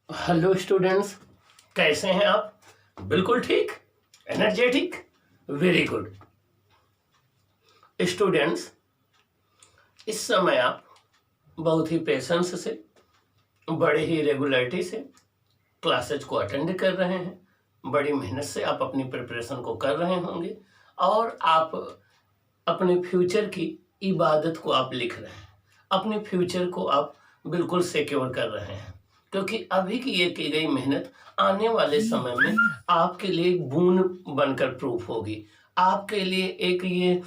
Hello students, कैसे हैं आप? बिल्कुल ठीक, एनर्जेटिक, वेरी गुड। स्टूडेंट्स, इस समय आप बहुत ही पेशेंस से, बड़े ही रेगुलरिटी से क्लासेज को अटेंड कर रहे हैं। बड़ी मेहनत से आप अपनी प्रिपरेशन को कर रहे होंगे और आप अपने फ्यूचर की इबादत को आप लिख रहे हैं। अपने फ्यूचर को आप बिल्कुल सिक्योर कर रहे हैं, क्योंकि अभी की ये की गई मेहनत आने वाले समय में आपके लिए एक बूंद बनकर प्रूफ होगी, आपके लिए एक ये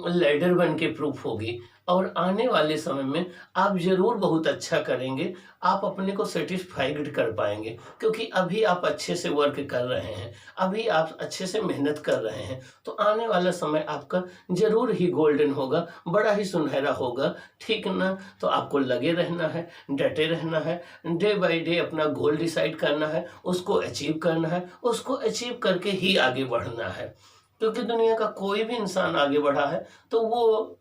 लैडर बन के प्रूफ होगी और आने वाले समय में आप जरूर बहुत अच्छा करेंगे। आप अपने को सेटिस्फाइड कर पाएंगे, क्योंकि अभी आप अच्छे से वर्क कर रहे हैं, अभी आप अच्छे से मेहनत कर रहे हैं, तो आने वाला समय आपका जरूर ही गोल्डन होगा, बड़ा ही सुनहरा होगा। ठीक ना? तो आपको लगे रहना है, डटे रहना है, डे बाय डे अपना गोल डिसाइड करना है, उसको अचीव करना है, उसको अचीव करके ही आगे बढ़ना है। क्योंकि दुनिया का कोई भी इंसान आगे बढ़ा है तो वो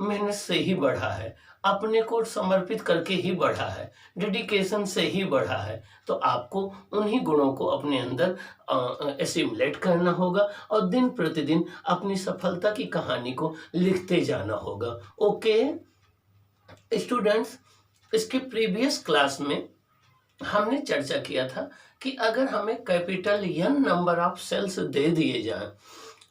मेहनत से ही बढ़ा है, अपने को समर्पित करके ही बढ़ा है, डेडिकेशन से ही बढ़ा है। तो आपको उन्हीं गुणों को अपने अंदर एसिमुलेट करना होगा और दिन प्रतिदिन अपनी सफलता की कहानी को लिखते जाना होगा। ओके स्टूडेंट्स, इसके प्रीवियस क्लास में हमने चर्चा किया था कि अगर हमें capital N number of cells दे दिए जाएं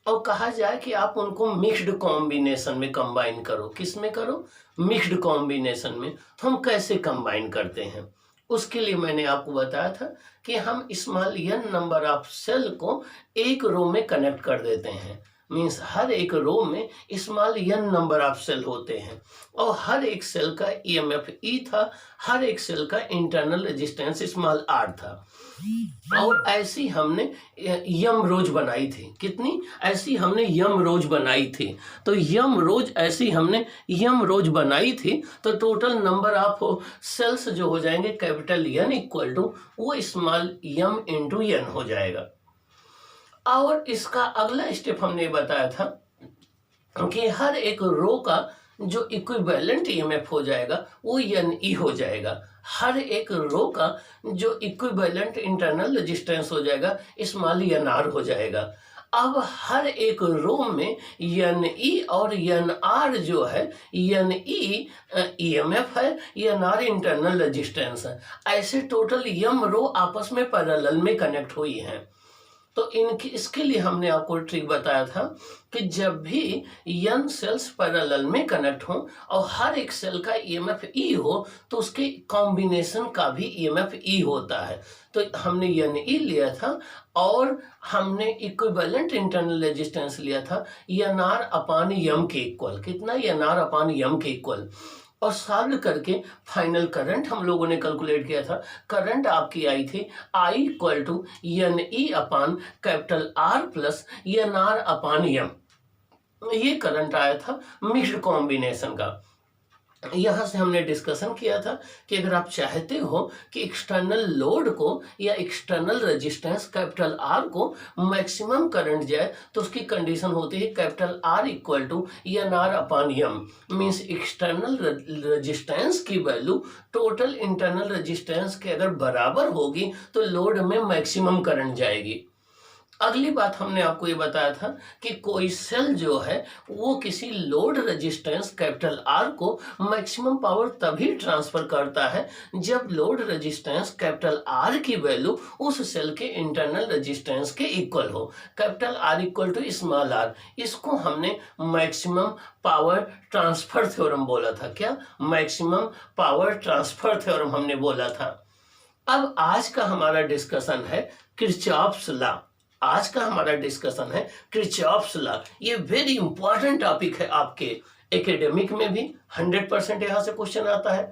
और कहा जाए कि आप उनको मिक्स्ड कॉम्बिनेशन में कंबाइन करो। किस में करो? मिक्स्ड कॉम्बिनेशन में। तो हम कैसे कंबाइन करते हैं? उसके लिए मैंने आपको बताया था कि हम small n number of cell को एक रो में कनेक्ट कर देते हैं। मीन्स हर एक रो में small n number of cell होते हैं और हर एक सेल का ईएमएफ ई था, हर एक सेल का इंटरनल रेजिस्टेंस स्मॉल आर था। और ऐसी हमने यम रोज बनाई थी। कितनी? ऐसी हमने यम रोज बनाई थी। तो यम रोज ऐसी हमने यम रोज बनाई थी तो टोटल नंबर ऑफ सेल्स जो हो जाएंगे कैपिटल एन इक्वल टू वो स्मॉल यम इंटू एन हो जाएगा। और इसका अगला स्टेप हमने बताया था कि हर एक रो का जो इक्विवेलेंट ईएमएफ हो जाएगा वो एन ई हो जाएगा। हर एक रो का जो इक्विवेलेंट इंटरनल रेजिस्टेंस हो जाएगा स्मॉल एन आर हो जाएगा। अब हर एक रो में एन ई और एन आर जो है, एन ई ईएमएफ है, एन आर इंटरनल रेजिस्टेंस है। ऐसे टोटल यम रो आपस में पैरेलल में कनेक्ट हुई हैं। तो इसके लिए हमने आपको ट्रिक बताया था कि जब भी एन सेल्स पैरेलल में कनेक्ट हो और हर एक सेल का ईएमएफ ई हो तो उसके कॉम्बिनेशन का भी ईएमएफ ई होता है। तो हमने एन ई लिया था और हमने इक्विवेलेंट इंटरनल रेजिस्टेंस लिया था एन आर अपान यम के इक्वल। कितना? एन आर अपान यम के इक्वल। और सॉल्व करके फाइनल करंट हम लोगों ने कैलकुलेट किया था। करंट आपकी आई थी I equal to N E upon capital R plus N are upon M. ये करंट आया था मिक्स्ड कॉम्बिनेशन का। यहाँ से हमने डिस्कशन किया था कि अगर आप चाहते हो कि एक्सटर्नल लोड को या एक्सटर्नल रेजिस्टेंस कैपिटल आर को मैक्सिमम करंट जाए तो उसकी कंडीशन होती है capital R equal to n are upon m. Means external resistance की वैल्यू टोटल इंटरनल रेजिस्टेंस के अगर बराबर होगी तो लोड में मैक्सिमम करंट जाएगी। अगली बात हमने आपको ये बताया था कि कोई सेल जो है वो किसी लोड रेजिस्टेंस कैपिटल आर को मैक्सिमम पावर तभी ट्रांसफर करता है जब लोड रेजिस्टेंस कैपिटल आर की वैल्यू उस सेल के इंटरनल रेजिस्टेंस के इक्वल हो। Capital R equal to small r, इसको हमने मैक्सिमम पावर ट्रांसफर थ्योरम बोला था। क्या? मैक्सिमम पावर ट्रांसफर थ्योरम हमने बोला था। अब आज का हमारा डिस्कशन है किरचॉफ्स लॉ। आज का हमारा डिस्कशन है किरचॉफ्स लॉ। ये वेरी इंपॉर्टेंट टॉपिक है, आपके एकेडमिक में भी 100% यहाँ से क्वेश्चन आता है,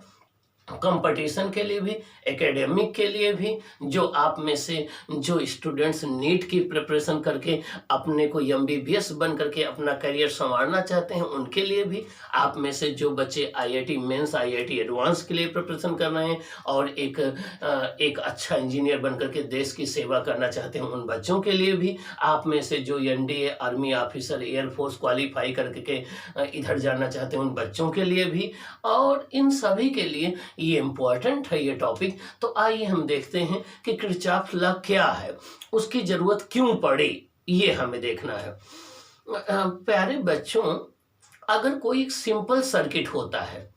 कंपटीशन के लिए भी, एकेडमिक के लिए भी। जो आप में से जो स्टूडेंट्स नीट की प्रिपरेशन करके अपने को एमबीबीएस बन करके अपना करियर संवारना चाहते हैं उनके लिए भी, आप में से जो बच्चे आईआईटी मेंस आईआईटी एडवांस के लिए प्रिपरेशन कर रहे हैं और एक अच्छा इंजीनियर बन करके देश की सेवा करना चाहते हैं उन बच्चों के लिए भी, आप में से जो NDA army officer air force qualify करके इधर जाना चाहते हैं उन बच्चों के लिए भी, और इन सभी के लिए ये इम्पोर्टेंट है ये टॉपिक। तो आइए हम देखते हैं कि किरचॉफ लॉ क्या है, उसकी ज़रूरत क्यों पड़ी, ये हमें देखना है। प्यारे बच्चों, अगर कोई एक सिंपल सर्किट होता है,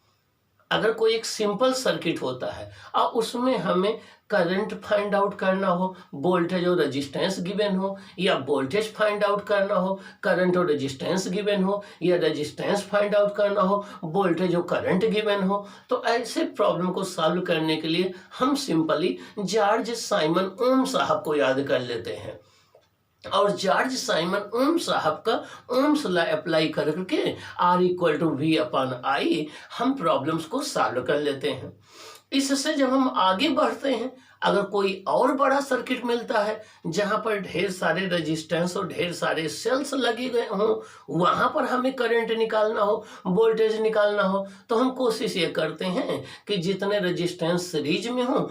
अगर कोई एक सिंपल सर्किट होता है और उसमें हमें करंट फाइंड आउट करना हो, वोल्टेज और रेजिस्टेंस गिवन हो, या वोल्टेज फाइंड आउट करना हो, करंट और रेजिस्टेंस गिवन हो, या रेजिस्टेंस फाइंड आउट करना हो, वोल्टेज और करंट गिवन हो, तो ऐसे प्रॉब्लम को सॉल्व करने के लिए हम सिंपली जॉर्ज साइमन ओम साहब को याद कर लेते हैं। और जॉर्ज साइमन ओम साहब का ओम्स लॉ अप्लाई करके R=V/I हम प्रॉब्लम्स को सॉल्व कर लेते हैं। इससे जब हम आगे बढ़ते हैं, अगर कोई और बड़ा सर्किट मिलता है जहां पर ढेर सारे रेजिस्टेंस और ढेर सारे सेल्स लगे गए हों, वहां पर हमें करंट निकालना हो, वोल्टेज निकालना हो, तो हम कोशिश ये करते हैं कि जितने रेजिस्टेंस सीरीज में हों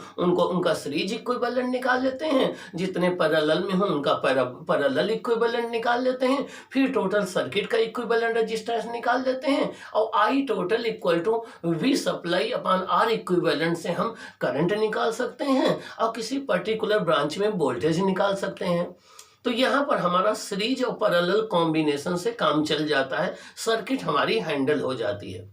उनका सीरीज इक्विवेलेंट निकाल लेते हैं, जितने पैरेलल में हों उनका पैरेलल इक्विवेलेंट निकाल लेते हैं, फिर टोटल सर्किट का इक्विवेलेंट रेजिस्टेंस निकाल लेते हैं, और I total = V supply/R equivalent से हम करंट निकाल सकते हैं और किसी पर्टिकुलर ब्रांच में वोल्टेज निकाल सकते हैं। तो यहाँ पर हमारा सीरीज और पैरेलल कॉम्बिनेशन से काम चल जाता है, सर्किट हमारी हैंडल हो जाती है।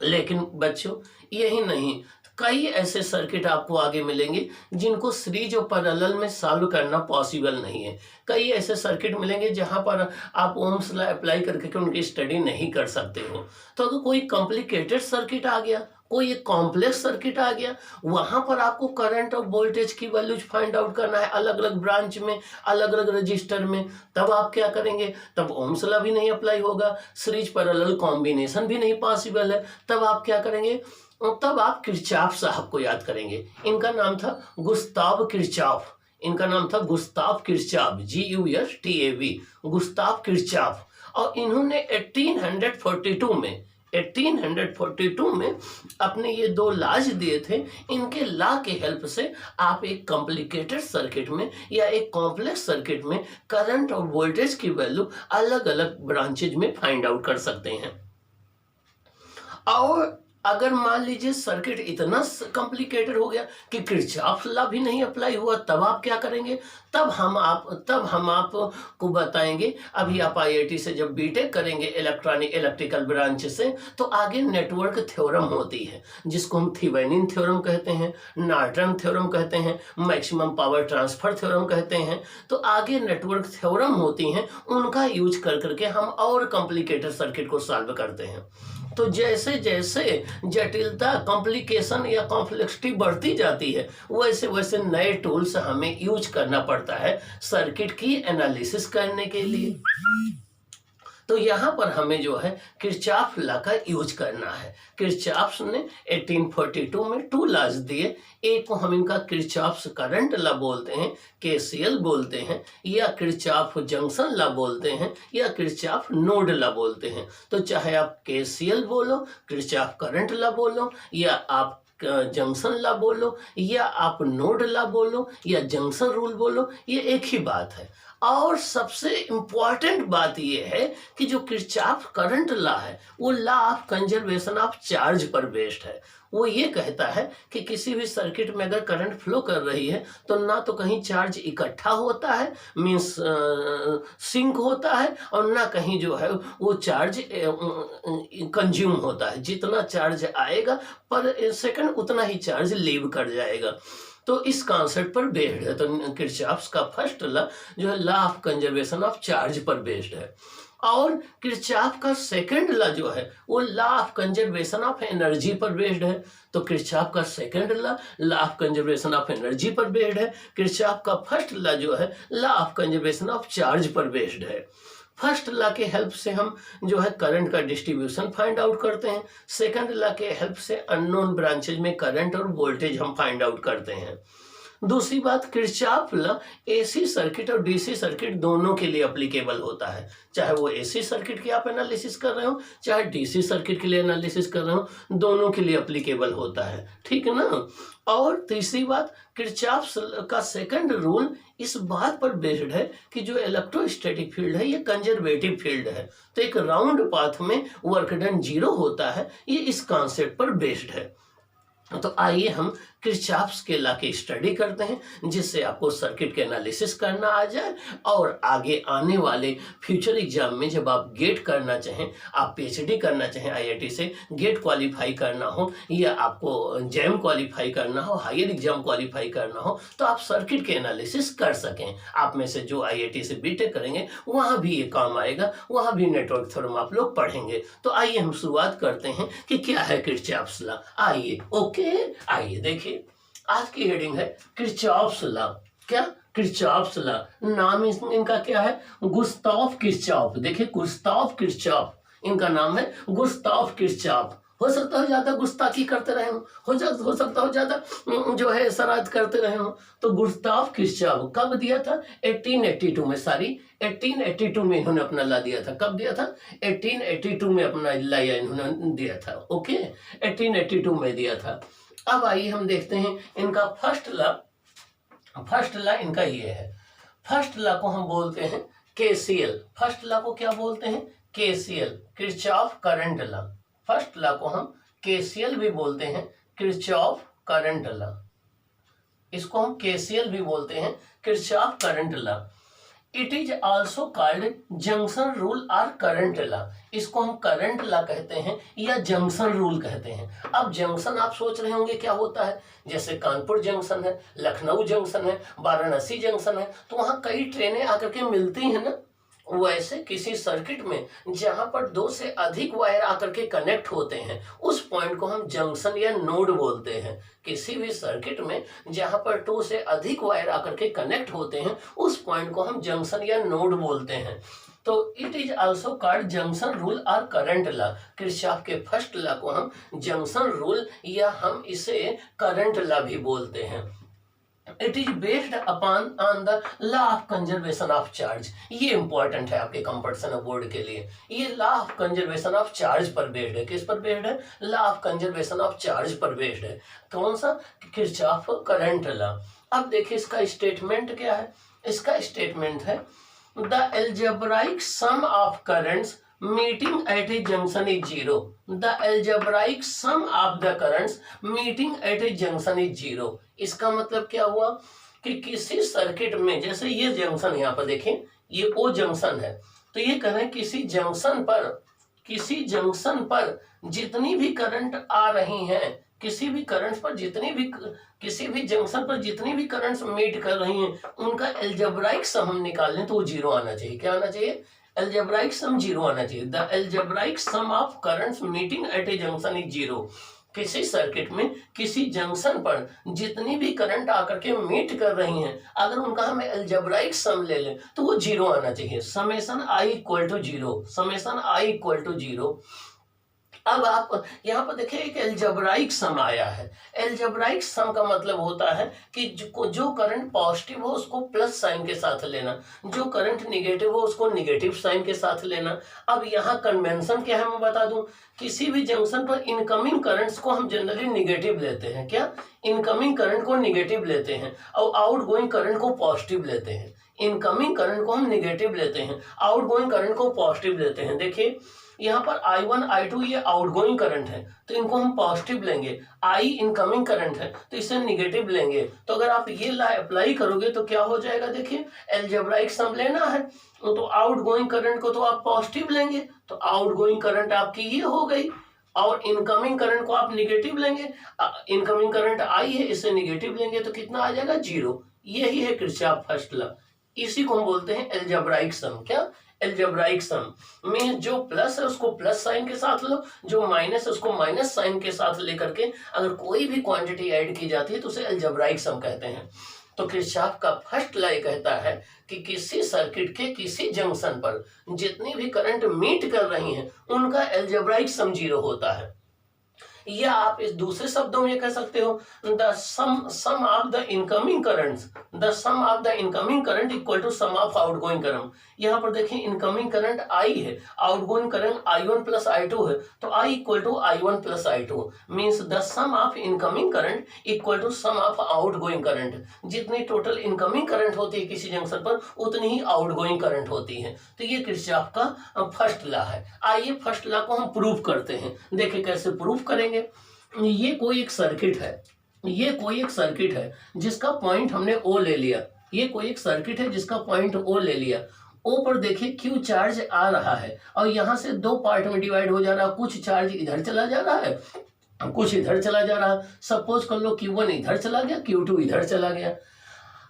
लेकिन बच्चों यही नहीं, कई ऐसे सर्किट आपको आगे मिलेंगे जिनको सीरीज और पैरेलल में सॉल्व करना पॉसिबल नहीं है। कई ऐसे सर्किट मिलेंगे जहां पर आप ओम्स लॉ अप्लाई करके उनकी स्टडी नहीं कर सकते हो। तो अगर कोई कॉम्प्लिकेटेड सर्किट आ गया, कोई एक कॉम्प्लेक्स सर्किट आ गया, वहां पर आपको करंट और वोल्टेज की वैल्यूज फाइंड आउट करना है अलग अलग ब्रांच में, अलग अलग रजिस्टर में, तब आप क्या करेंगे? तब ओम्स लॉ भी नहीं अप्लाई होगा, सीरीज पैरेलल कॉम्बिनेशन भी नहीं पॉसिबल है। तब आप क्या करेंगे? तब आप किरचॉफ साहब को याद करेंगे। इनका नाम था गुस्ताव किरचॉफ, इनका नाम था Gustav Kirchhoff, GUSTAV, Gustav Kirchhoff. और इन्होंने 1842 में अपने ये 2 लॉज दिए थे। इनके लॉ के हेल्प से आप एक कॉम्प्लिकेटेड सर्किट में या एक कॉम्प्लेक्स सर्किट में करंट और वोल्टेज की वैल्यू अलग अलग ब्रांचेज में फाइंड आउट कर सकते हैं। और अगर मान लीजिए सर्किट इतना कॉम्प्लिकेटेड हो गया कि किरचॉफ लॉ भी नहीं अप्लाई हुआ, तब आप क्या करेंगे? तब हम आपको बताएंगे। अभी आप IIT से जब बीटेक करेंगे इलेक्ट्रिकल ब्रांच से, तो आगे नेटवर्क थ्योरम होती है जिसको हम थेवेनिन थ्योरम कहते हैं, नॉर्टन थ्योरम कहते हैं, मैक्सिमम पावर ट्रांसफर थ्योरम कहते हैं। तो आगे नेटवर्क थ्योरम होती हैं, उनका यूज कर करके हम और कॉम्प्लिकेटेड सर्किट को सॉल्व करते हैं। तो जैसे जैसे जटिलता, कॉम्प्लिकेशन या कॉम्प्लेक्सिटी बढ़ती जाती है, वैसे वैसे नए टूल्स हमें यूज करना पड़ता है सर्किट की एनालिसिस करने के लिए। तो यहाँ पर हमें जो है किरचॉफ लॉ का यूज करना है। किरचॉफ ने 1842 में 2 लॉज दिए। एक को हम इनका किरचॉफ करंट लॉ बोलते हैं, KCL बोलते हैं, या किरचॉफ जंक्शन लॉ बोलते हैं, या किरचॉफ नोड लॉ बोलते हैं। तो चाहे आप KCL बोलो, किरचॉफ करंट लॉ बोलो, या आप जंक्शन लॉ बोलो, या आप नोड लॉ बोलो, या जंक्शन रूल बोलो, ये एक ही बात है। और सबसे इम्पॉर्टेंट बात यह है कि जो किरचॉफ करंट लॉ है वो law of conservation of charge पर बेस्ड है। वो ये कहता है कि किसी भी सर्किट में अगर करंट फ्लो कर रही है तो ना तो कहीं चार्ज इकट्ठा होता है, मीन्स सिंक होता है, और ना कहीं जो है वो चार्ज कंज्यूम होता है। जितना चार्ज आएगा पर सेकंड उतना ही चार्ज लीव कर जाएगा। तो इस कॉन्सेप्ट पर बेस्ड है। तो किरचॉफ का फर्स्ट लॉ जो है law of conservation of charge पर बेस्ड है। और किरचॉफ का सेकंड लॉ जो है वो law of conservation of energy पर बेस्ड है। तो किरचॉफ का second law of conservation of energy पर बेस्ड है। किरचॉफ का फर्स्ट लॉ जो है law of conservation of charge पर बेस्ड है। फर्स्ट लॉ के हेल्प से हम जो है करंट का डिस्ट्रीब्यूशन फाइंड आउट करते हैं। सेकंड लॉ के हेल्प से अननोन ब्रांचेज में करंट और वोल्टेज हम फाइंड आउट करते हैं। दूसरी बात, किरचॉफ लॉ AC सर्किट और DC सर्किट दोनों के लिए एप्लीकेबल होता है। चाहे वो AC सर्किट की आप एनालिसिस कर रहे हो, चाहे DC सर्किट के लिए एनालिसिस कर रहे हो, दोनों के लिए एप्लीकेबल होता है। ठीक है ना? और तीसरी बात, किरचॉफ का सेकंड रूल इस बात पर बेस्ड है कि जो इलेक्ट्रोस्टैटिक फील्ड है ये कंजर्वेटिव फील्ड है। तो एक राउंड पाथ में वर्क डन 0 होता है। ये इस कॉन्सेप्ट पर बेस्ड है। तो आइए हम किरचॉफ्स के लॉ की स्टडी करते हैं, जिससे आपको सर्किट के एनालिसिस करना आ जाए और आगे आने वाले फ्यूचर एग्जाम में जब आप गेट करना चाहें, आप पीएचडी करना चाहें आईआईटी से, गेट क्वालिफाई करना हो या आपको जैम क्वालिफाई करना हो, हायर एग्जाम क्वालिफाई करना हो, तो आप सर्किट के एनालिसिस कर सकें। आप में से जो आईआईटी से बीटेक करेंगे वहाँ भी ये काम आएगा, वहाँ भी नेटवर्क थ्योरम आप लोग पढ़ेंगे। तो आइए हम शुरुआत करते हैं कि क्या है किरचॉफ्स लॉ। आइए आइए देखिए, आज की हेडिंग है किरचॉफ्स लॉ। क्या? Kirchhoff's law. नाम इनका क्या है? Gustav Kirchhoff. देखिए, गुस्ताव किरचॉफ इनका नाम है, गुस्ताव किरचॉफ। हो सकता है ज्यादा गुस्ताखी करते रहे हो सकता हो ज्यादा जो है शरारत करते रहे हो। तो गुस्ताव किरचॉफ कब दिया था? 1882 में, 1882 में इन्होंने अपना ला दिया था। कब दिया था? 1882 में अपना ला इन्होंने दिया था। ओके, 1882 में दिया था। अब आइए हम देखते हैं इनका फर्स्ट लॉ इनका ये है। फर्स्ट लॉ को हम बोलते हैं केसीएल। फर्स्ट लॉ को क्या बोलते हैं? KCL, Kirchhoff current law. First law को हम केसीएल भी बोलते हैं, किरचॉफ करंट लॉ। इसको हम केसीएल भी बोलते हैं, Kirchhoff current law. It is also called junction rule और करंट लॉ। इसको हम करंट लॉ कहते हैं या जंक्शन रूल कहते हैं। अब जंक्शन आप सोच रहे होंगे क्या होता है? जैसे कानपुर जंक्शन है, लखनऊ जंक्शन है, वाराणसी जंक्शन है, तो वहां कई ट्रेनें आकर के मिलती हैं ना। वैसे किसी सर्किट में जहां पर दो से अधिक वायर आकर के कनेक्ट होते हैं, उस पॉइंट को हम जंक्शन या नोड बोलते हैं। किसी भी सर्किट में जहां पर दो से अधिक वायर आकर के कनेक्ट होते हैं, उस पॉइंट को हम जंक्शन या नोड बोलते हैं। तो it is also called junction rule और करंट लॉ। किरचॉफ के फर्स्ट लॉ को हम जंक्शन रूल या हम इसे करंट लॉ भी बोलते हैं। It is based upon on the law of conservation of charge. ये इंपॉर्टेंट है आपके कंपटीशन बोर्ड के लिए। ये law of conservation of charge पर बेस्ड है। किस पर बेस्ड है? Law of conservation of charge पर बेस्ड है। कौन सा? Kirchhoff current law. अब देखिए इसका स्टेटमेंट क्या है। इसका स्टेटमेंट है the algebraic sum of currents meeting at a junction is zero. The algebraic sum of the currents meeting at a junction is zero. इसका मतलब क्या हुआ कि किसी सर्किट में, जैसे ये जंक्शन यहाँ पर देखें, ये ओ जंक्शन है, तो ये कह रहे हैं किसी जंक्शन पर जितनी भी करंट आ रही हैं, किसी भी करंट्स पर किसी भी जंक्शन पर जितनी भी करंट्स मीट कर रही हैं, उनका एल्जेब्राइक सम हम निकाल लें तो वो जीरो आना चाहिए। क्या आना चाहिए? एल्जेब्राइक सम जीरो आना चाहिए। The algebraic sum of currents meeting at a junction is zero. किसी सर्किट में किसी जंक्शन पर जितनी भी करंट आकर के मीट कर रही हैं, अगर उनका हम एल्जेब्राइक सम ले लें तो वो जीरो आना चाहिए। Summation I equal to zero, summation I equal to zero. अब आप यहाँ पर देखिए एक एल्जेब्राइक सम आया है। एल्जेब्राइक सम का मतलब होता है कि जो करंट पॉजिटिव हो उसको प्लस साइन के साथ लेना, जो करंट निगेटिव हो उसको निगेटिव साइन के साथ लेना। अब यहाँ कन्वेंशन क्या है मैं बता दूं। किसी भी जंक्शन पर इनकमिंग करंट्स को हम जनरली निगेटिव लेते हैं। क्या? इनकमिंग करंट को निगेटिव लेते हैं और आउटगोइंग करंट को पॉजिटिव लेते हैं। इनकमिंग करंट को हम निगेटिव लेते हैं, आउटगोइंग करंट को पॉजिटिव लेते हैं। देखिए यहाँ पर I1 I2 ये आउटगोइंग करंट है तो इनको हम पॉजिटिव लेंगे। I इनकमिंग करंट है तो इसे निगेटिव लेंगे। तो अगर आप ये ला अप्लाई करोगे तो क्या हो जाएगा? देखिए एल्जेब्राइक सम लेना है तो आउटगोइंग करंट को तो आप पॉजिटिव लेंगे, तो आउटगोइंग करंट आपकी ये हो गई, और इनकमिंग करंट को आप निगेटिव लेंगे। इनकमिंग करंट I है, इसे निगेटिव लेंगे तो कितना आ जाएगा? जीरो। यही है किरचॉफ फर्स्ट लॉ। इसी को हम बोलते हैं एल्जेब्राइक सम। क्या? एल्जेब्राइक सम में जो प्लस है उसको प्लस साइन के साथ लो, जो माइनस है उसको माइनस साइन के साथ लेकर के अगर कोई भी क्वांटिटी ऐड की जाती है तो उसे एल्जेब्राइक सम कहते हैं। तो किरचॉफ का फर्स्ट लॉ कहता है कि किसी सर्किट के किसी जंक्शन पर जितनी भी करंट मीट कर रही हैं उनका एल्जेब्राइक सम जीरो होता है। या आप इस दूसरे शब्दों में कह सकते हो the sum of the incoming currents, the sum of the incoming current equal to sum of outgoing current. यहाँ पर देखिए इनकमिंग करंट I है, outgoing current I1 plus I2 है, तो I equal to I1 plus I2 means the sum of incoming current equal to sum of outgoing current. जितनी total incoming current होती है किसी जंक्शन पर उतनी ही आउटगोइंग करंट होती है। तो ये किरचॉफ का फर्स्ट लॉ है। आइए फर्स्ट लॉ को हम प्रूव करते हैं। देखिए कैसे प्रूव करेंगे। ये कोई एक सर्किट है, ये कोई एक सर्किट है जिसका पॉइंट हमने ओ ले लिया, ये कोई एक सर्किट है जिसका पॉइंट ओ ले लिया। ओ पर देखिए क्यू चार्ज आ रहा है और यहाँ से दो पार्ट में डिवाइड हो जा रहा है, कुछ चार्ज इधर चला जा रहा है, कुछ इधर चला जा रहा है। सपोज कर लो Q1 इधर चला गया, Q2 इधर चला गया।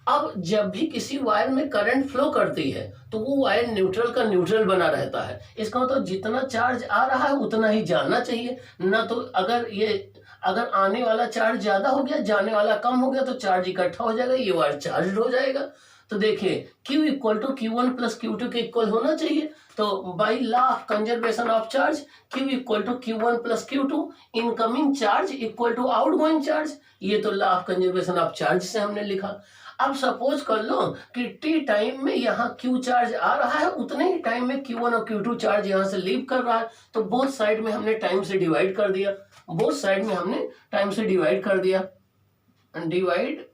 अब जब भी किसी वायर में करंट फ्लो करती है तो वो वायर न्यूट्रल का न्यूट्रल बना रहता है। इसका मतलब जितना चार्ज आ रहा है उतना ही जाना चाहिए ना। तो अगर आने वाला चार्ज ज्यादा हो गया, जाने वाला कम हो गया तो चार्ज इकट्ठा हो जाएगा, ये वायर चार्ज हो जाएगा। तो देखिए Q equal to Q1 plus Q2 के इक्वल होना चाहिए। तो by law of conservation of charge Q equal to Q1 plus Q2, incoming charge equal to outgoing charge. ये तो law of conservation of charge से हमने लिखा। अब सपोज कर लो कि टी टाइम में यहाँ Q चार्ज आ रहा है, उतने ही टाइम में Q1 और Q2 चार्ज यहाँ से लीव कर रहा है। तो बोथ साइड में हमने टाइम से डिवाइड कर दिया, बोथ साइड में हमने टाइम से डिवाइड कर दिया, divide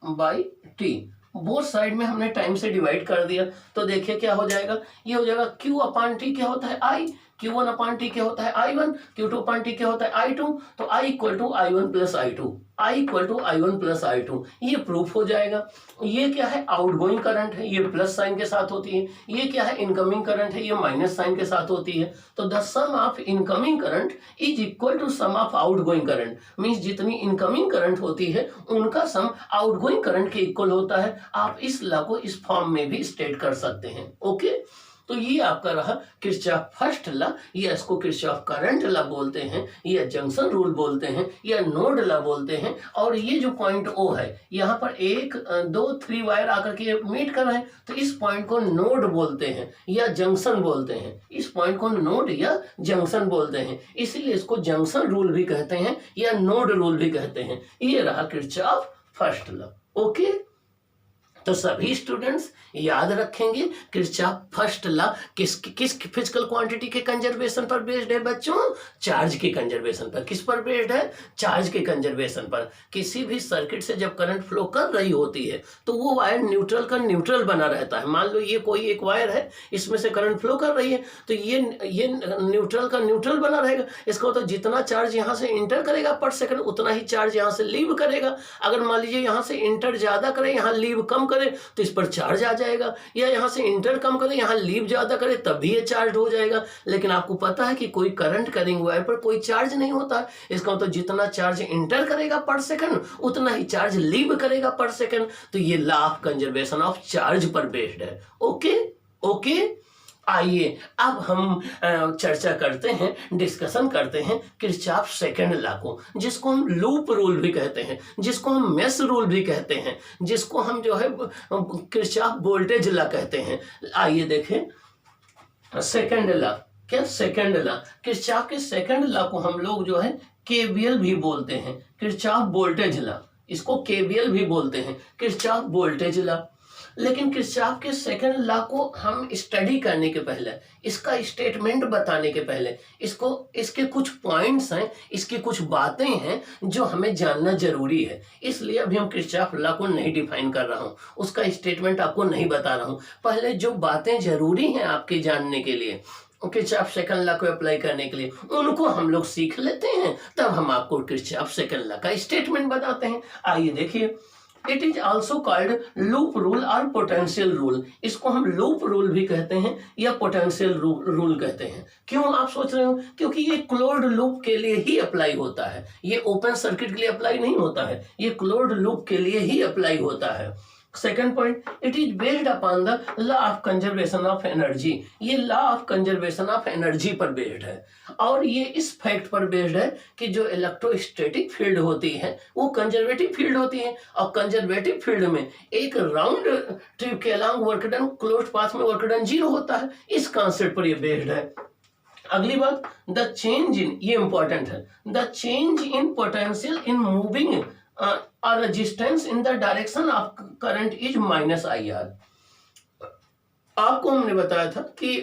by T, both side में हमने टाइम से डिवाइड कर दिया। तो देखिए क्या हो जाएगा, ये हो जाएगा Q अपान टी क्या होता है I, Q1 अपान टी क्या होता है I1, Q2 अपान टी क्या होता है I2। तो I equal to I1 plus I2, I equal to I1 plus I2, ये प्रूफ हो जाएगा। ये क्या है, आउटगोइंग करंट है, ये प्लस साइन के साथ होती है। ये क्या है, इनकमिंग करंट है, ये माइनस साइन के साथ होती है। तो the sum of incoming current is equal to sum of outgoing current, means जितनी इनकमिंग करंट होती है उनका सम आउटगोइंग करंट के इक्वल होता है। आप इस लॉ को इस फॉर्म में भी स्टेट कर सकते हैं। ओके, तो ये आपका रहा किरचॉफ फर्स्ट लॉ, या इसको किरचॉफ करंट लॉ बोलते हैं, या जंक्शन रूल बोलते हैं, या नोड लॉ बोलते हैं। और ये जो पॉइंट ओ है, यहाँ पर 1 2 3 वायर आकर के मीट कर रहे हैं, तो इस पॉइंट को नोड बोलते हैं या जंक्शन बोलते हैं। इस पॉइंट को नोड या जंक्शन बोलते हैं, इसीलिए इसको जंक्शन रूल भी कहते हैं या नोड रूल भी कहते हैं। ये रहा किरचॉफ फर्स्ट लॉ। ओके, तो सभी स्टूडेंट्स याद रखेंगे किरचॉफ फर्स्ट लॉ किस फिजिकल क्वांटिटी के कंजर्वेशन पर बेस्ड है बच्चों, चार्ज के कंजर्वेशन पर। किस पर बेस्ड है, चार्ज के कंजर्वेशन पर। किसी भी सर्किट से जब करंट फ्लो कर रही होती है तो वो वायर न्यूट्रल का न्यूट्रल बना रहता है। मान लो ये कोई एक वायर है, इसमें से करंट फ्लो कर रही है, तो ये न्यूट्रल का न्यूट्रल बना रहेगा। इसका मतलब जितना चार्ज यहाँ से इंटर करेगा पर सेकंड, उतना ही चार्ज यहाँ से लीव करेगा। अगर मान लीजिए यहाँ से इंटर ज्यादा करे, यहाँ लीव कम करे, तो इस पर चार्ज आ जाएगा, या यहाँ से इंटर कम करे, यहाँ लीव ज्यादा करे, तब भी ये चार्ज हो जाएगा। लेकिन आपको पता है कि कोई करंट करिंग वायर पर कोई चार्ज नहीं होता है। इसका मतलब जितना चार्ज इंटर करेगा पर सेकंड, उतना ही चार्ज लीव करेगा पर सेकंड। तो ये law of conservation of charge पर बेस्ड है। ओके ओके, आइए अब हम चर्चा करते हैं, डिस्कशन करते हैं किरचॉफ सेकंड लॉ को, जिसको हम लूप रूल भी कहते हैं, जिसको हम मेश रूल भी कहते हैं, जिसको हम जो है किरचॉफ वोल्टेज लॉ कहते हैं। आइए देखें सेकंड लॉ। क्या सेकंड लॉ, किरचॉफ के सेकंड लॉ को हम लोग जो है केवीएल भी बोलते हैं, किरचॉफ वोल्टेज लॉ। इसको केवीएल भी बोलते हैं, किरचॉफ वोल्टेज लॉ। लेकिन किरचॉफ के सेकंड लॉ को हम स्टडी करने के पहले, इसका स्टेटमेंट बताने के पहले, इसके कुछ पॉइंट्स हैं, इसकी कुछ बातें हैं जो हमें जानना जरूरी है। इसलिए अभी हम किरचॉफ लॉ को नहीं डिफाइन कर रहा हूँ, उसका स्टेटमेंट आपको नहीं बता रहा हूँ। पहले जो बातें जरूरी हैं आपके जानने के लिए, किरचॉफ सेकंड लॉ को अप्लाई करने के लिए, उनको हम लोग सीख लेते हैं, तब हम आपको किरचॉफ सेकंड लॉ का स्टेटमेंट बताते हैं। आइए देखिए, it is also called loop rule और पोटेंशियल रूल। इसको हम लूप रूल भी कहते हैं या पोटेंशियल रूल कहते हैं। क्यों आप सोच रहे हो, क्योंकि ये क्लोज्ड लूप के लिए ही अप्लाई होता है, ये ओपन सर्किट के लिए अप्लाई नहीं होता है, ये क्लोज्ड लूप के लिए ही अप्लाई होता है। Second point, it is based upon the law of conservation of energy. ये law of conservation of energy पर बेस्ड है, और ये इस फैक्ट पर बेस्ड है कि जो इलेक्ट्रोस्टैटिक फील्ड होती है वो कंजर्वेटिव फील्ड होती है, और कंजर्वेटिव फील्ड में एक राउंड ट्रिप के along work done, closed path में वर्क डन 0 होता है। इस कॉन्सेप्ट पर ये बेस्ड है। अगली बात, द चेंज इन, ये इंपॉर्टेंट है, the change in potential in moving और resistance in the direction of current is minus IR। आपको हमने बताया था कि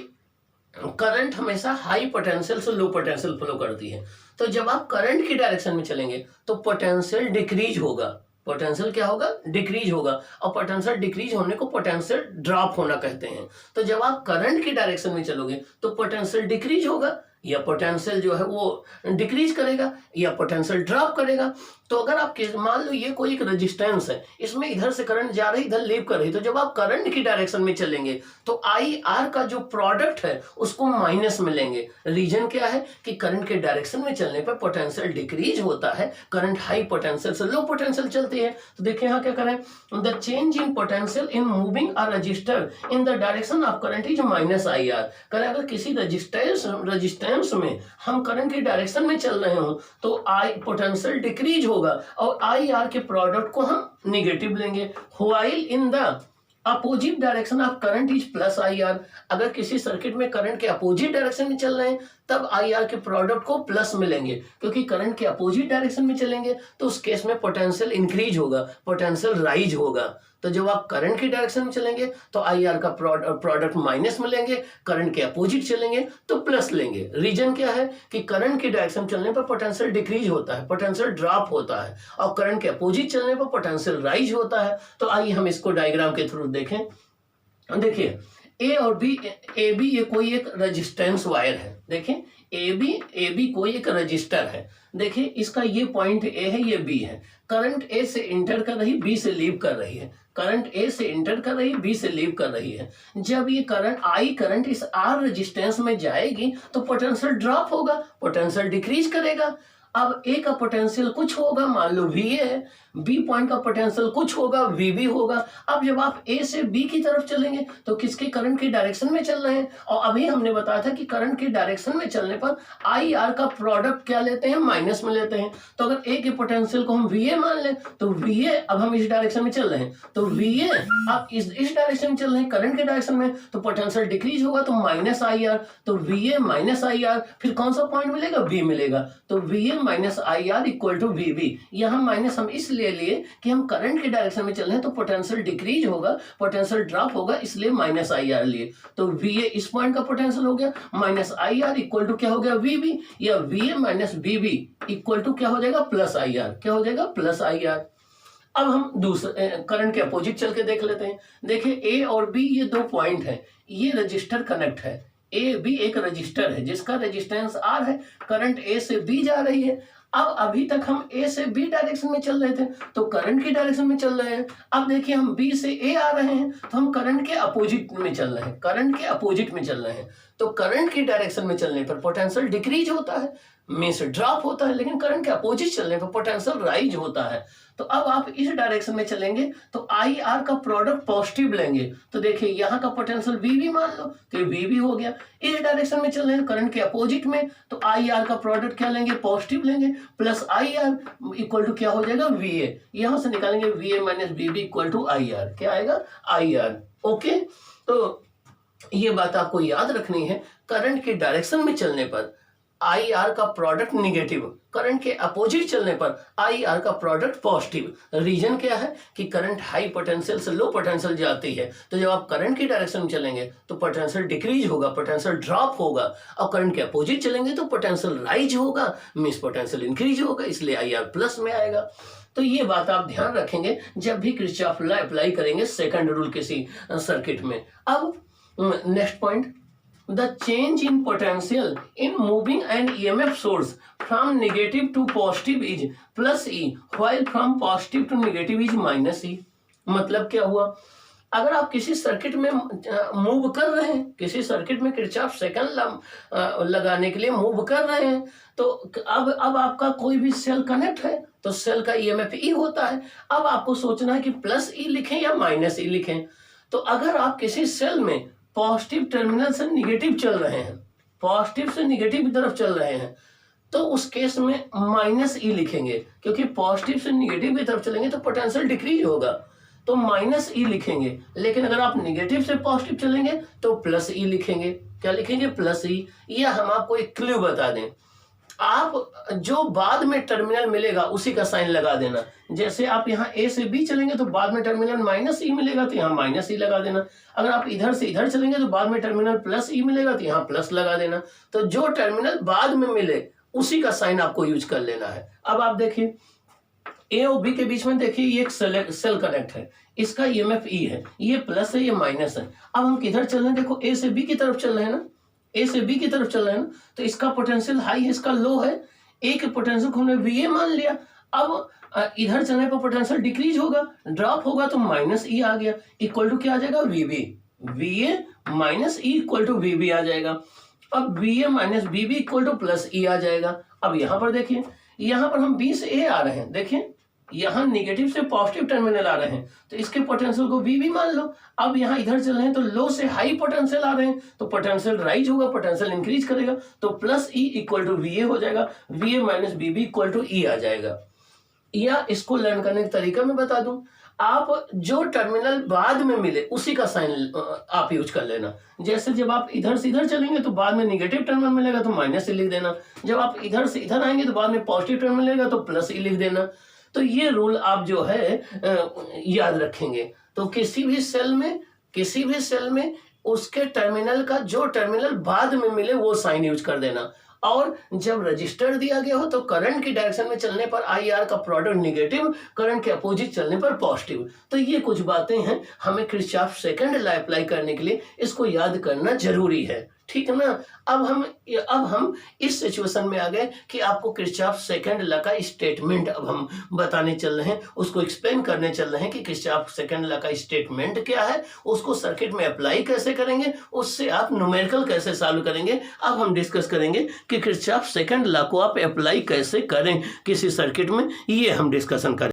करंट हमेशा हाई पोटेंशियल से लो पोटेंशियल फ्लो करती है। तो जब आप करंट की डायरेक्शन में चलेंगे तो पोटेंशियल डिक्रीज होगा। पोटेंशियल क्या होगा, डिक्रीज होगा, और पोटेंशियल डिक्रीज होने को पोटेंशियल ड्रॉप होना कहते हैं। तो जब आप करंट की डायरेक्शन में चलोगे तो पोटेंशियल डिक्रीज होगा, या पोटेंशियल जो है वो डिक्रीज करेगा या पोटेंशियल ड्रॉप करेगा। तो अगर आप मान लो ये कोई एक रेजिस्टेंस है, इसमें इधर से करंट जा रही, इधर लीव कर रही, तो जब आप करंट की डायरेक्शन में चलेंगे तो आई आर का जो प्रोडक्ट है उसको माइनस मिलेंगे। रीजन क्या है कि करंट के डायरेक्शन में चलने पर पोटेंशियल डिक्रीज होता है, करंट हाई पोटेंशियल से लो पोटेंशियल चलती है। तो देखिए यहाँ क्या करें, the change in potential in moving a resistor in the direction of current is minus I are. करें अगर किसी रजिस्टेंस में हम करंट की डायरेक्शन में चल रहे हो तो आई पोटेंशियल डिक्रीज होगा और आई आर के प्रोडक्ट को हम निगेटिव लेंगे। While in the opposite direction of current is plus I are. अगर किसी सर्किट में करंट के अपोजिट डायरेक्शन में चल रहे हैं तब आई आर के प्रोडक्ट को प्लस मिलेंगे, क्योंकि करंट के अपोजिट डायरेक्शन में चलेंगे तो उस केस में पोटेंशियल इंक्रीज होगा, पोटेंशियल राइज होगा। तो जब आप करंट की डायरेक्शन में चलेंगे तो आई आर का प्रोडक्ट माइनस मिलेंगे, करंट के अपोजिट चलेंगे तो प्लस लेंगे। रीजन क्या है कि करंट की डायरेक्शन चलने पर पोटेंशियल डिक्रीज होता है, पोटेंशियल ड्रॉप होता है, और करंट के अपोजिट चलने पर पोटेंशियल राइज होता है। तो आइए हम इसको डायग्राम के थ्रू देखें। देखिए ए और बी, ए बी ये कोई एक रेजिस्टेंस वायर है। देखिए ए बी कोई एक रजिस्टर है। देखिए इसका ये पॉइंट ए है, ये बी है। करंट ए से इंटर कर रही, बी से लीव कर रही है। करंट ए से इंटर कर रही, बी से लीव कर रही है। जब ये करंट इस आर रेजिस्टेंस में जाएगी तो पोटेंशियल ड्रॉप होगा, पोटेंशियल डिक्रीज करेगा। अब ए का पोटेंशियल कुछ होगा, मान लो वी है, बी पॉइंट का पोटेंशियल कुछ होगा, वी बी होगा। अब जब आप ए से बी की तरफ चलेंगे तो किसके करंट की डायरेक्शन में चल रहे हैं, और अभी हमने बताया था कि करंट की डायरेक्शन में चलने पर आई आर का प्रोडक्ट क्या लेते हैं, माइनस में लेते हैं। तो अगर ए के पोटेंशियल को हम वी ए मान लें तो वी ए, अब हम इस डायरेक्शन में चल रहे हैं तो वी ए अब इस डायरेक्शन में चल रहे हैं, करंट के डायरेक्शन में, तो पोटेंशियल डिक्रीज होगा तो माइनस आई आर। तो V A minus I R, फिर कौन सा पॉइंट मिलेगा, बी मिलेगा। तो V A minus I R equal to V B. यहाँ माइनस हम इसलिए लिए कि हम करंट के डायरेक्शन में चल रहे हैं तो पोटेंशियल डिक्रीज होगा, पोटेंशियल ड्रॉप होगा, इसलिए माइनस आई आर लिए। तो वी ए इस पॉइंट का पोटेंशियल हो गया, minus I R equal to क्या हो गया, वी बी, या V A minus B B equal to क्या हो जाएगा, प्लस आई आर। क्या हो जाएगा, प्लस आई आर। अब हम दूसरे करंट के अपोजिट चल के देख लेते हैं। देखिए ए और बी ये दो पॉइंट है, ये रजिस्टर कनेक्ट है। ए बी एक रजिस्टर है जिसका रेजिस्टेंस आर है, करंट ए से बी जा रही है। अब अभी तक हम ए से बी डायरेक्शन में चल रहे थे तो करंट की डायरेक्शन में चल रहे हैं। अब देखिए हम बी से ए आ रहे हैं तो हम करंट के अपोजिट में चल रहे हैं, करंट के अपोजिट में चल रहे हैं। तो करंट की डायरेक्शन में चलने पर पोटेंशियल डिक्रीज होता है, मींस ड्रॉप होता है, लेकिन करंट के अपोजिट चलने पर पोटेंशियल राइज होता है। तो अब आप इस डायरेक्शन में चलेंगे तो आई आर का प्रोडक्ट पॉजिटिव लेंगे। तो देखिए यहाँ का पोटेंशियल वी बी मान लो तो वी बी हो गया। इस डायरेक्शन में चल रहे हैं करंट के अपोजिट में तो आई आर का प्रोडक्ट क्या लेंगे, पॉजिटिव लेंगे, plus I R equal to क्या हो जाएगा, वी ए। यहाँ से निकालेंगे V A minus V B equal to I R. क्या आएगा, आई आर। ओके, तो ये बात आपको याद रखनी है, करंट के डायरेक्शन में चलने पर आई आर का प्रोडक्ट निगेटिव, करंट के अपोजिट चलने पर आई आर का प्रोडक्ट पॉजिटिव। रीजन क्या है कि करंट हाई पोटेंशियल से लो पोटेंशियल जाती है, तो जब आप करंट की डायरेक्शन में चलेंगे तो पोटेंशियल डिक्रीज होगा, पोटेंशियल ड्रॉप होगा, और करंट के अपोजिट चलेंगे तो पोटेंशियल राइज होगा, मींस पोटेंशियल इंक्रीज होगा, इसलिए आई आर प्लस में आएगा। तो ये बात आप ध्यान रखेंगे जब भी किरचॉफ लॉ अप्लाई करेंगे सेकंड रूल किसी सर्किट में। अब next point, the change in potential in moving an EMF source from negative to positive is plus E, while from positive to negative is minus E। मतलब क्या हुआ, अगर आप किसी सर्किट में मूव कर रहे हैं, किसी सर्किट में किरचॉफ सेकंड लॉ लगाने के लिए मूव कर रहे हैं, तो अब आपका कोई भी सेल कनेक्ट है तो सेल का EMF E होता है। अब आपको सोचना है कि प्लस E लिखें या माइनस E लिखें। तो अगर आप किसी सेल में पॉजिटिव टर्मिनल से निगेटिव चल रहे हैं, पॉजिटिव से निगेटिव की तरफ चल रहे हैं, तो उस केस में माइनस ई लिखेंगे, क्योंकि पॉजिटिव से निगेटिव की तरफ चलेंगे तो पोटेंशियल डिक्रीज होगा, तो माइनस ई लिखेंगे। लेकिन अगर आप निगेटिव से पॉजिटिव चलेंगे तो प्लस ई लिखेंगे। क्या लिखेंगे, प्लस ई। या हम आपको एक क्लू बता दें, आप जो बाद में टर्मिनल मिलेगा उसी का साइन लगा देना। जैसे आप यहाँ ए से बी चलेंगे तो बाद में टर्मिनल माइनस ई मिलेगा तो यहाँ माइनस ई लगा देना। अगर आप इधर से इधर चलेंगे तो बाद में टर्मिनल प्लस ई मिलेगा तो यहाँ प्लस लगा देना। तो जो टर्मिनल बाद में मिले उसी का साइन आपको यूज कर लेना है। अब आप देखिए ए और बी के बीच में देखिए ये एक सेल कनेक्ट है, इसका ईएमएफ ई है, ये प्लस है ये माइनस है। अब हम किधर चल रहे हैं, देखो ए से बी की तरफ चल रहे हैं ना, ए से बी की तरफ चल रहे हैं ना, तो इसका पोटेंशियल हाई है, इसका लो है। ए के पोटेंशियल को हमने वी ए मान लिया। अब इधर चलने पर पोटेंशियल डिक्रीज होगा, ड्रॉप होगा, तो माइनस ई आ गया, इक्वल टू क्या आ जाएगा, V B. V A minus E equal to V B आ जाएगा। अब V A minus B B equal to plus E आ जाएगा। अब यहाँ पर देखिए, यहाँ पर हम बी से ए आ रहे हैं, देखिए यहाँ निगेटिव से पॉजिटिव टर्मिनल आ रहे हैं, तो इसके पोटेंशियल को वी बी मान लो। अब यहाँ इधर चल रहे हैं तो लो से हाई पोटेंशियल आ रहे हैं, तो पोटेंशियल राइज होगा, पोटेंशियल इंक्रीज करेगा, तो plus E equal to V A हो जाएगा। V A minus B B equal to E आ जाएगा। या इसको लर्न करने का तरीका मैं बता दूं, आप जो टर्मिनल बाद में मिले उसी का साइन आप यूज कर लेना। जैसे जब आप इधर से इधर चलेंगे तो बाद में निगेटिव टर्मिनल मिलेगा तो माइनस ई लिख देना, जब आप इधर से इधर आएंगे तो बाद में पॉजिटिव टर्मिनल मिलेगा तो प्लस ई लिख देना। तो ये रूल आप जो है याद रखेंगे। तो किसी भी सेल में उसके टर्मिनल का जो टर्मिनल बाद में मिले वो साइन यूज कर देना। और जब रजिस्टर दिया गया हो तो करंट की डायरेक्शन में चलने पर आई आर का प्रोडक्ट निगेटिव, करंट के अपोजिट चलने पर पॉजिटिव। तो ये कुछ बातें हैं, हमें किरचॉफ सेकंड लॉ अप्लाई करने के लिए इसको याद करना जरूरी है, ठीक है ना। अब हम इस सिचुएशन में आ गए कि आपको किरचॉफ सेकंड लॉ का स्टेटमेंट अब हम बताने चल रहे हैं, उसको एक्सप्लेन करने चल रहे हैं कि किरचॉफ सेकंड लॉ का स्टेटमेंट क्या है, उसको सर्किट में अप्लाई कैसे करेंगे, उससे आप न्यूमेरिकल कैसे सॉल्व करेंगे। अब हम डिस्कस करेंगे कि किरचॉफ सेकंड लॉ को आप अप्लाई कैसे करें किसी सर्किट में, ये हम डिस्कशन करें।